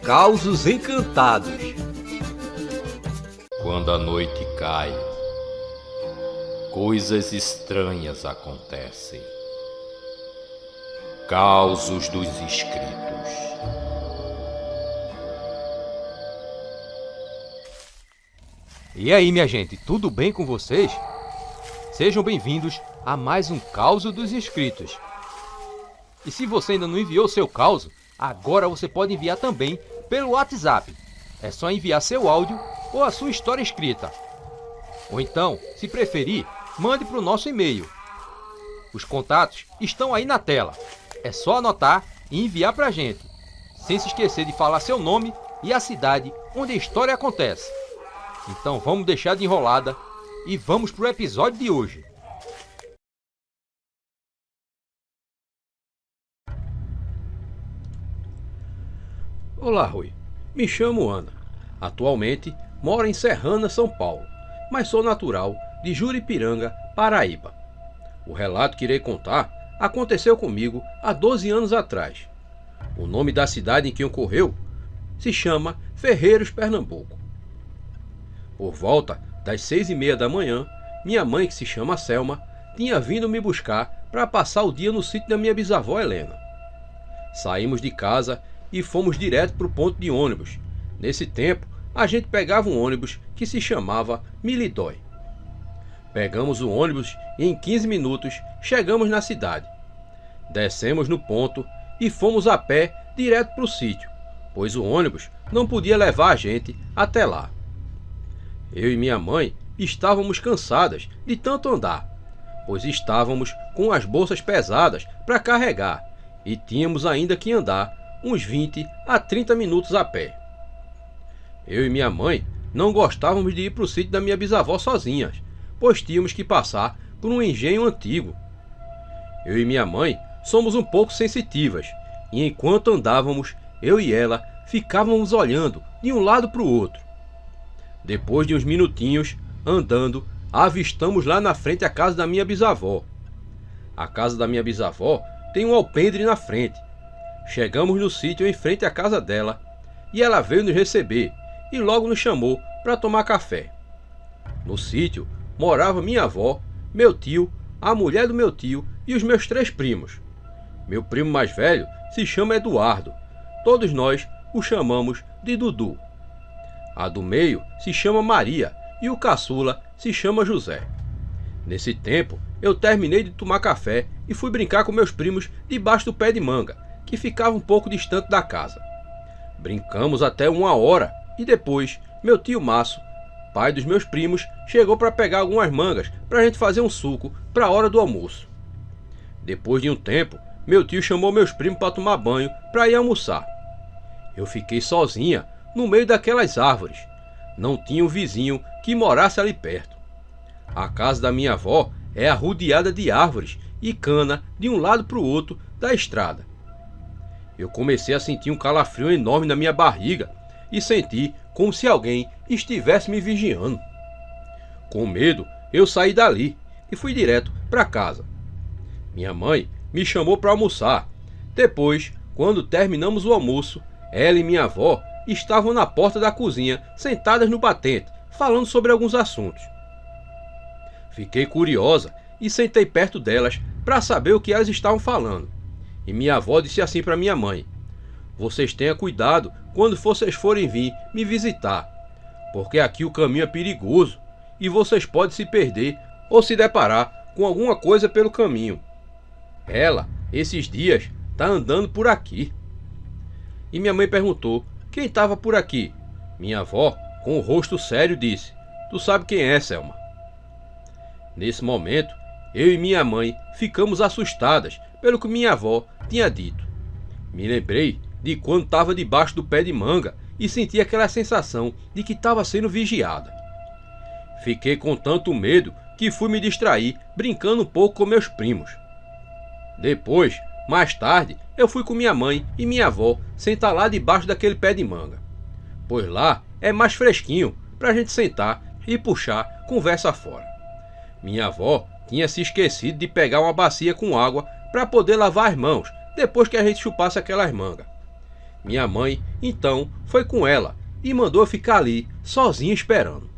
Causos Encantados. Quando a noite cai, coisas estranhas acontecem. Causos dos Escritos. E aí, minha gente, tudo bem com vocês? Sejam bem-vindos a mais um Causo dos Escritos. E se você ainda não enviou seu causo, agora você pode enviar também pelo WhatsApp. É só enviar seu áudio ou a sua história escrita. Ou então, se preferir, mande para o nosso e-mail. Os contatos estão aí na tela. É só anotar e enviar para a gente, sem se esquecer de falar seu nome e a cidade onde a história acontece. Então vamos deixar de enrolada e vamos para o episódio de hoje. Olá, Rui. Me chamo Ana. Atualmente moro em Serrana, São Paulo, mas sou natural de Juripiranga, Paraíba. O relato que irei contar aconteceu comigo há 12 anos atrás. O nome da cidade em que ocorreu se chama Ferreiros, Pernambuco. Por volta das 6h30 da manhã, minha mãe, que se chama Selma, tinha vindo me buscar para passar o dia no sítio da minha bisavó Helena. Saímos de casa e fomos direto para o ponto de ônibus. Nesse tempo, a gente pegava um ônibus que se chamava Milidói. Pegamos o ônibus e em 15 minutos chegamos na cidade. Descemos no ponto e fomos a pé direto para o sítio, pois o ônibus não podia levar a gente até lá. Eu e minha mãe estávamos cansadas de tanto andar, pois estávamos com as bolsas pesadas para carregar e tínhamos ainda que andar uns 20 a 30 minutos a pé. Eu e minha mãe não gostávamos de ir para o sítio da minha bisavó sozinhas, pois tínhamos que passar por um engenho antigo. Eu e minha mãe somos um pouco sensitivas, e enquanto andávamos, eu e ela ficávamos olhando de um lado para o outro. Depois de uns minutinhos, andando, avistamos lá na frente a casa da minha bisavó. A casa da minha bisavó tem um alpendre na frente. Chegamos no sítio em frente à casa dela, e ela veio nos receber e logo nos chamou para tomar café. No sítio morava minha avó, meu tio, a mulher do meu tio e os meus 3 primos. Meu primo mais velho se chama Eduardo. Todos nós o chamamos de Dudu. A do meio se chama Maria e o caçula se chama José. Nesse tempo, eu terminei de tomar café e fui brincar com meus primos debaixo do pé de manga, que ficava um pouco distante da casa. Brincamos até 1 hora e depois meu tio Márcio, pai dos meus primos, chegou para pegar algumas mangas para a gente fazer um suco para a hora do almoço. Depois de um tempo, meu tio chamou meus primos para tomar banho para ir almoçar. Eu fiquei sozinha no meio daquelas árvores. Não tinha um vizinho que morasse ali perto. A casa da minha avó é arrodeada de árvores e cana de um lado para o outro da estrada. Eu comecei a sentir um calafrio enorme na minha barriga e senti como se alguém estivesse me vigiando. Com medo, eu saí dali e fui direto para casa. Minha mãe me chamou para almoçar. Depois, quando terminamos o almoço, ela e minha avó estavam na porta da cozinha, sentadas no batente, falando sobre alguns assuntos. Fiquei curiosa e sentei perto delas para saber o que elas estavam falando. E minha avó disse assim para minha mãe: "Vocês tenham cuidado quando vocês forem vir me visitar, porque aqui o caminho é perigoso e vocês podem se perder ou se deparar com alguma coisa pelo caminho. Ela, esses dias, está andando por aqui." E minha mãe perguntou quem estava por aqui. Minha avó, com o rosto sério, disse: "Tu sabe quem é, Selma?" Nesse momento, eu e minha mãe ficamos assustadas pelo que minha avó tinha dito. Me lembrei de quando estava debaixo do pé de manga e senti aquela sensação de que estava sendo vigiada. Fiquei com tanto medo que fui me distrair brincando um pouco com meus primos. Depois, mais tarde, eu fui com minha mãe e minha avó sentar lá debaixo daquele pé de manga, pois lá é mais fresquinho para a gente sentar e puxar conversa fora. Minha avó tinha se esquecido de pegar uma bacia com água para poder lavar as mãos depois que a gente chupasse aquelas mangas. Minha mãe, então, foi com ela e mandou eu ficar ali, sozinha esperando.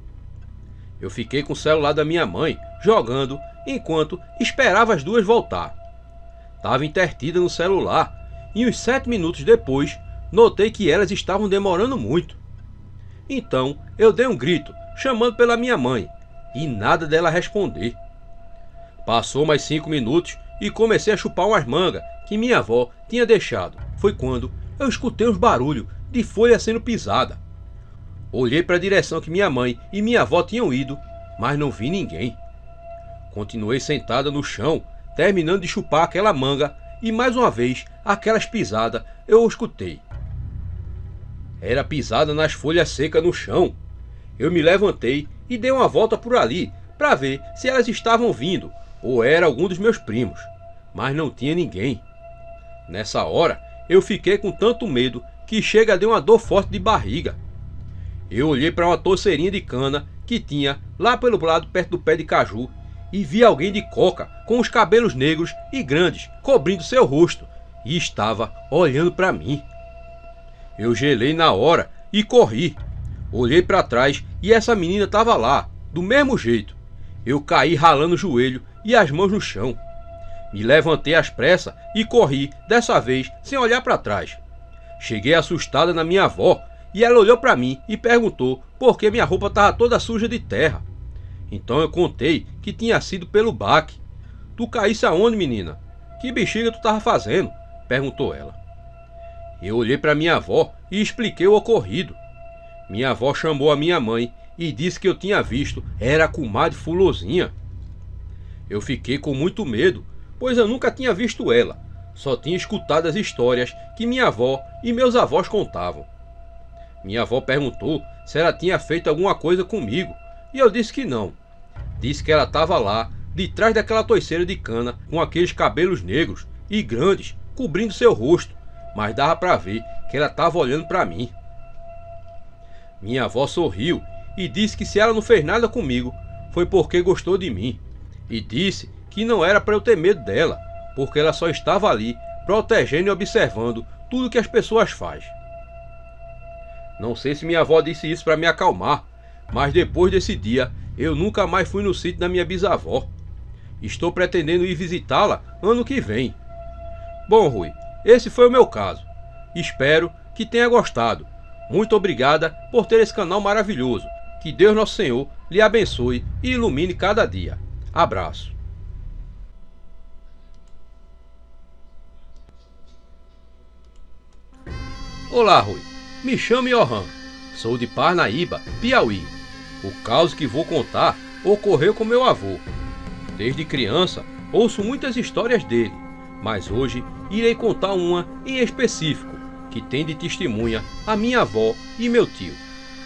Eu fiquei com o celular da minha mãe, jogando, enquanto esperava as duas voltar. Estava intertida no celular e uns 7 minutos depois, notei que elas estavam demorando muito. Então, eu dei um grito, chamando pela minha mãe, e nada dela responder. Passou mais 5 minutos e comecei a chupar umas mangas que minha avó tinha deixado. Foi quando eu escutei uns barulhos de folha sendo pisada. Olhei para a direção que minha mãe e minha avó tinham ido, mas não vi ninguém. Continuei sentada no chão, terminando de chupar aquela manga, e mais uma vez, aquelas pisadas eu escutei. Era pisada nas folhas secas no chão. Eu me levantei e dei uma volta por ali, para ver se elas estavam vindo, ou era algum dos meus primos, mas não tinha ninguém. Nessa hora, eu fiquei com tanto medo que chega a dar uma dor forte de barriga. Eu olhei para uma torceirinha de cana que tinha lá pelo lado perto do pé de caju e vi alguém de coca com os cabelos negros e grandes cobrindo seu rosto e estava olhando para mim. Eu gelei na hora e corri. Olhei para trás e essa menina estava lá, do mesmo jeito. Eu caí ralando o joelho e as mãos no chão. Me levantei às pressas e corri, dessa vez sem olhar para trás. Cheguei assustada na minha avó e ela olhou para mim e perguntou por que minha roupa estava toda suja de terra. Então eu contei que tinha sido pelo baque. Tu caísse aonde, menina? Que bexiga tu estava fazendo? Perguntou ela. Eu olhei para minha avó e expliquei o ocorrido. Minha avó chamou a minha mãe e disse que eu tinha visto era a comadre Fulozinha. Eu fiquei com muito medo, pois eu nunca tinha visto ela, só tinha escutado as histórias que minha avó e meus avós contavam. Minha avó perguntou se ela tinha feito alguma coisa comigo, e eu disse que não. Disse que ela estava lá, de trás daquela toiceira de cana, com aqueles cabelos negros e grandes, cobrindo seu rosto, mas dava para ver que ela estava olhando para mim. Minha avó sorriu e disse que se ela não fez nada comigo, foi porque gostou de mim, e disse que não era para eu ter medo dela, porque ela só estava ali, protegendo e observando tudo que as pessoas fazem. Não sei se minha avó disse isso para me acalmar, mas depois desse dia, eu nunca mais fui no sítio da minha bisavó. Estou pretendendo ir visitá-la ano que vem. Bom, Rui, esse foi o meu caso. Espero que tenha gostado. Muito obrigada por ter esse canal maravilhoso. Que Deus Nosso Senhor lhe abençoe e ilumine cada dia. Abraço. Olá, Rui. Me chamo Johan. Sou de Parnaíba, Piauí. O caso que vou contar ocorreu com meu avô. Desde criança, ouço muitas histórias dele, mas hoje irei contar uma em específico, que tem de testemunha a minha avó e meu tio.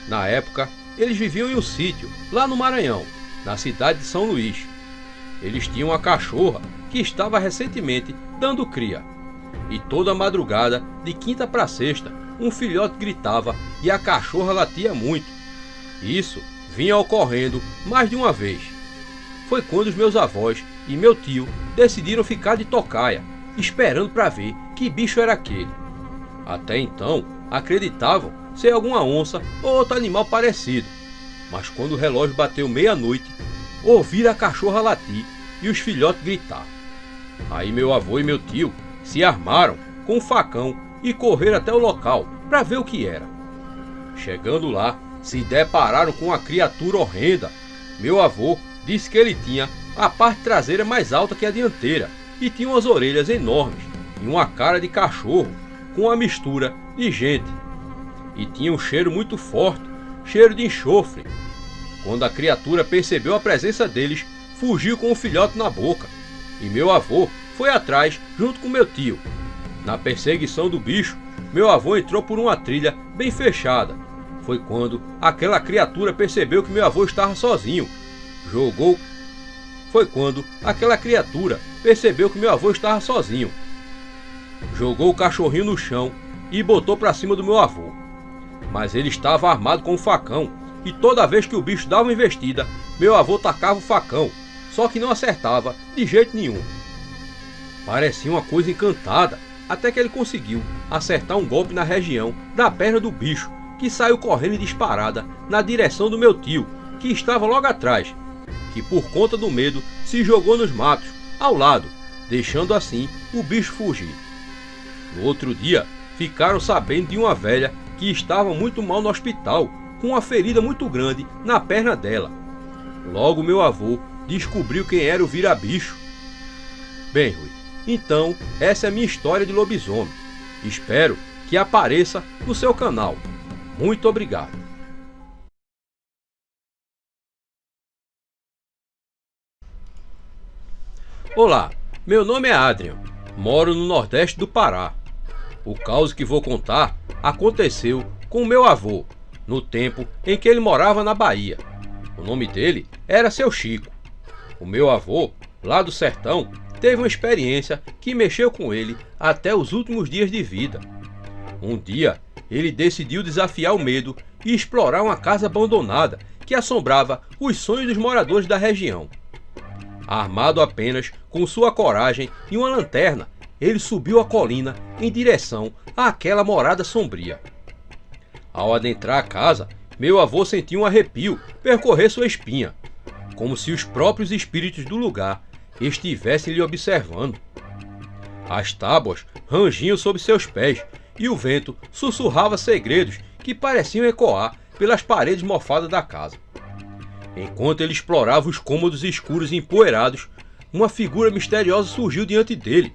Na época, eles viviam em um sítio, lá no Maranhão, na cidade de São Luís. Eles tinham uma cachorra que estava recentemente dando cria. E toda madrugada, de quinta para sexta, um filhote gritava e a cachorra latia muito. Isso vinha ocorrendo mais de uma vez. Foi quando os meus avós e meu tio decidiram ficar de tocaia, esperando para ver que bicho era aquele. Até então, acreditavam ser alguma onça ou outro animal parecido. Mas quando o relógio bateu meia-noite, ouviram a cachorra latir e os filhotes gritar. Aí meu avô e meu tio se armaram com um facão e correram até o local para ver o que era. Chegando lá, se depararam com uma criatura horrenda. Meu avô disse que ele tinha a parte traseira mais alta que a dianteira e tinha umas orelhas enormes e uma cara de cachorro com uma mistura de gente. E tinha um cheiro muito forte, cheiro de enxofre. Quando a criatura percebeu a presença deles, fugiu com o filhote na boca. E meu avô foi atrás junto com meu tio. Na perseguição do bicho, meu avô entrou por uma trilha bem fechada. Foi quando aquela criatura percebeu que meu avô estava sozinho. Jogou o cachorrinho no chão e botou para cima do meu avô. Mas ele estava armado com um facão e toda vez que o bicho dava uma investida, meu avô tacava o facão, só que não acertava de jeito nenhum. Parecia uma coisa encantada, até que ele conseguiu acertar um golpe na região da perna do bicho, que saiu correndo em disparada na direção do meu tio, que estava logo atrás, que por conta do medo se jogou nos matos, ao lado, deixando assim o bicho fugir. No outro dia, ficaram sabendo de uma velha que estava muito mal no hospital, com uma ferida muito grande na perna dela. Logo meu avô descobriu quem era o vira-bicho. Bem, Rui, então essa é a minha história de lobisomem. Espero que apareça no seu canal. Muito obrigado. Olá, meu nome é Adrian, moro no Nordeste do Pará. O caos que vou contar aconteceu com meu avô, no tempo em que ele morava na Bahia. O nome dele era Seu Chico. O meu avô, lá do sertão, teve uma experiência que mexeu com ele até os últimos dias de vida. Um dia, ele decidiu desafiar o medo e explorar uma casa abandonada que assombrava os sonhos dos moradores da região. Armado apenas com sua coragem e uma lanterna, ele subiu a colina em direção àquela morada sombria. Ao adentrar a casa, meu avô sentiu um arrepio percorrer sua espinha, como se os próprios espíritos do lugar estivessem lhe observando. As tábuas rangiam sob seus pés e o vento sussurrava segredos que pareciam ecoar pelas paredes mofadas da casa. Enquanto ele explorava os cômodos escuros e empoeirados, uma figura misteriosa surgiu diante dele.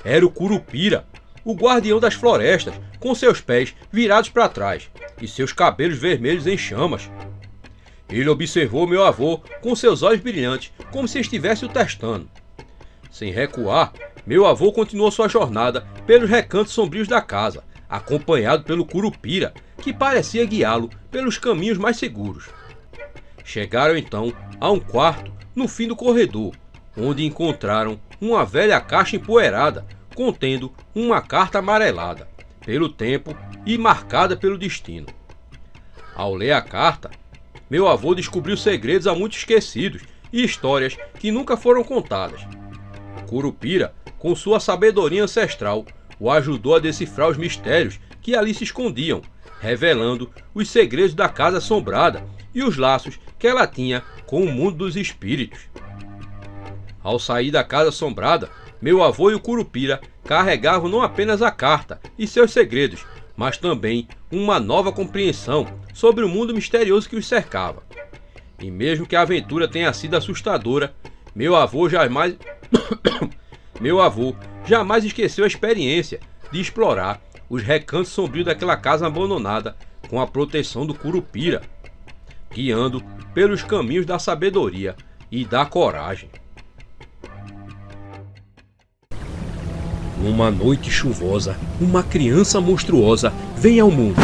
Era o Curupira, o guardião das florestas, com seus pés virados para trás e seus cabelos vermelhos em chamas. Ele observou meu avô com seus olhos brilhantes, como se estivesse o testando. Sem recuar, meu avô continuou sua jornada pelos recantos sombrios da casa, acompanhado pelo Curupira, que parecia guiá-lo pelos caminhos mais seguros. Chegaram então a um quarto no fim do corredor, onde encontraram uma velha caixa empoeirada, contendo uma carta amarelada pelo tempo e marcada pelo destino. Ao ler a carta, meu avô descobriu segredos há muito esquecidos e histórias que nunca foram contadas. Curupira, com sua sabedoria ancestral, o ajudou a decifrar os mistérios que ali se escondiam, revelando os segredos da casa assombrada e os laços que ela tinha com o mundo dos espíritos. Ao sair da casa assombrada, meu avô e o Curupira carregavam não apenas a carta e seus segredos, mas também uma nova compreensão sobre o mundo misterioso que os cercava. E mesmo que a aventura tenha sido assustadora, meu avô jamais esqueceu a experiência de explorar os recantos sombrios daquela casa abandonada com a proteção do Curupira, guiando pelos caminhos da sabedoria e da coragem. Numa noite chuvosa, uma criança monstruosa vem ao mundo.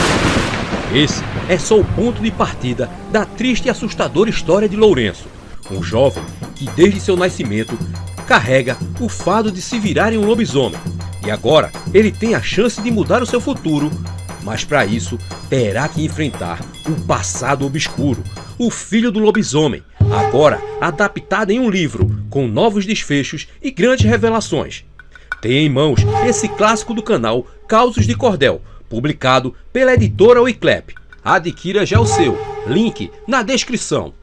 Esse é só o ponto de partida da triste e assustadora história de Lourenço, um jovem que desde seu nascimento carrega o fardo de se virar em um lobisomem. E agora ele tem a chance de mudar o seu futuro, mas para isso terá que enfrentar um passado obscuro, o filho do lobisomem, agora adaptado em um livro, com novos desfechos e grandes revelações. Tem em mãos esse clássico do canal Causos de Cordel, publicado pela editora Wiclap. Adquira já o seu, link na descrição.